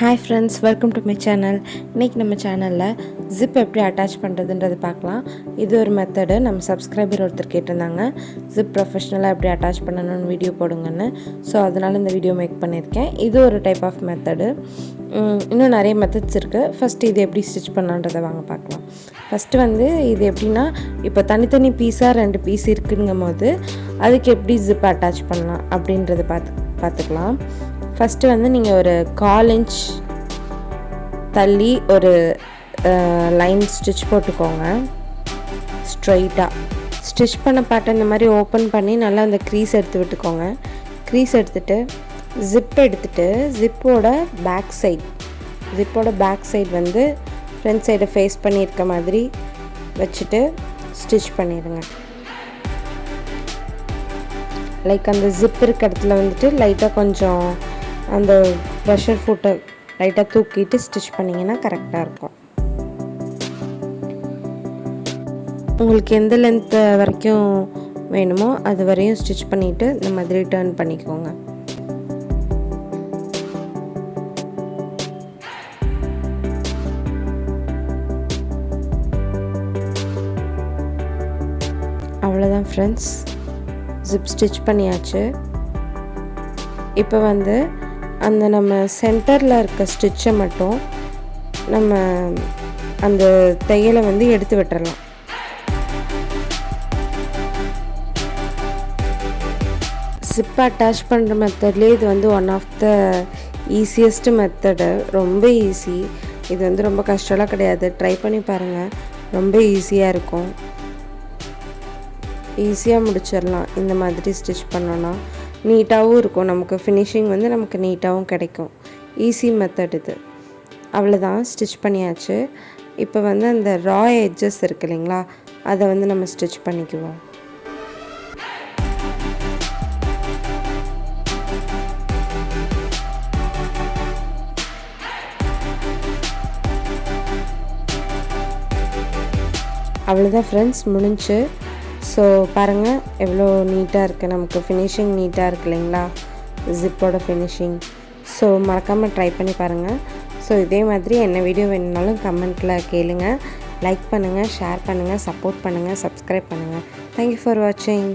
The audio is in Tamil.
Hi friends, welcome to my channel. இன்னைக்கு நம்ம சேனலில் ஜிப் எப்படி அட்டாச் பண்ணுறதுன்றது பார்க்கலாம். இது ஒரு மெத்தடு. நம்ம சப்ஸ்கிரைபர் ஒருத்தர் கேட்டிருந்தாங்க ஜிப் ப்ரொஃபஷ்னலாக எப்படி அட்டாச் பண்ணணும்னு வீடியோ போடுங்கன்னு. ஸோ அதனால் இந்த வீடியோ மேக் பண்ணியிருக்கேன். இது ஒரு டைப் ஆஃப் மெத்தடு. இன்னும் நிறைய மெத்தட்ஸ் இருக்குது. ஃபஸ்ட்டு இது எப்படி ஸ்டிச் பண்ணலான்றதை வாங்க பார்க்கலாம். ஃபஸ்ட்டு இது எப்படின்னா, இப்போ தனித்தனி பீஸாக 2 பீஸ் இருக்குங்கும் போது அதுக்கு எப்படி ஜிப் அட்டாச் பண்ணலாம் அப்படின்றத பார்த்துக்கலாம். ஃபஸ்ட்டு நீங்கள் ஒரு 1/4 இன்ச் தள்ளி ஒரு லைன் ஸ்டிச் போட்டுக்கோங்க. ஸ்ட்ரைட்டாக ஸ்டிச் பண்ண பாட்டை இந்த மாதிரி ஓப்பன் பண்ணி நல்லா அந்த க்ரீஸ் எடுத்து விட்டுக்கோங்க. க்ரீஸ் எடுத்துகிட்டு ஜிப் எடுத்துகிட்டு ஜிப்போட பேக் சைடு ஃப்ரண்ட் சைடை ஃபேஸ் பண்ணியிருக்க மாதிரி வச்சுட்டு ஸ்டிச் பண்ணிடுங்க. லைக் அந்த ஜிப் இருக்க இடத்துல லைட்டாக கொஞ்சம் அந்த ப்ரெஷர் ஃபுட்டை லைட்டாக தூக்கிட்டு ஸ்டிச் பண்ணிங்கன்னா கரெக்டாக இருக்கும். உங்களுக்கு எந்த லென்த் வரைக்கும் வேணுமோ அது வரையும் ஸ்டிச் பண்ணிவிட்டு இந்த மாதிரி டர்ன் பண்ணிக்கோங்க. அவ்வளோதான் ஃப்ரெண்ட்ஸ், ஜிப் ஸ்டிச் பண்ணியாச்சு. இப்போ அந்த நம்ம சென்டரில் இருக்க ஸ்டிச்சை மட்டும் நம்ம அந்த தையலை எடுத்து விட்டுறலாம். ஜிப் அட்டாச் பண்ணுற மெத்தட்லேயே இது one of the easiest method. ரொம்ப ஈஸி. இது ரொம்ப கஷ்டம்லாம் கிடையாது. ட்ரை பண்ணி பாருங்கள். ரொம்ப ஈஸியாக இருக்கும். ஈஸியாக முடிச்சிடலாம். இந்த மாதிரி ஸ்டிச் பண்ணோன்னா நீட்டாகவும் இருக்கும். நமக்கு ஃபினிஷிங் நமக்கு நீட்டாகவும் கிடைக்கும். ஈஸி மெத்தட் இது. அவ்வளோதான், ஸ்டிச் பண்ணியாச்சு. இப்போ அந்த ரா எட்ஜஸ் இருக்கு இல்லைங்களா, அதை நம்ம ஸ்டிச் பண்ணிக்குவோம். அவ்வளோதான் ஃப்ரெண்ட்ஸ், முடிஞ்சு. ஸோ பாருங்கள் எவ்வளோ நீட்டாக இருக்குது. நமக்கு ஃபினிஷிங் நீட்டாக இருக்குது இல்லைங்களா, ஜிப்போட ஃபினிஷிங். ஸோ மறக்காமல் ட்ரை பண்ணி பாருங்கள். ஸோ இதே மாதிரி என்ன வீடியோ வேணுனாலும் கமெண்ட்டில் கேளுங்கள். லைக் பண்ணுங்கள், ஷேர் பண்ணுங்கள், சப்போர்ட் பண்ணுங்கள், சப்ஸ்கிரைப் பண்ணுங்கள். தேங்க்யூ ஃபார் வாட்சிங்.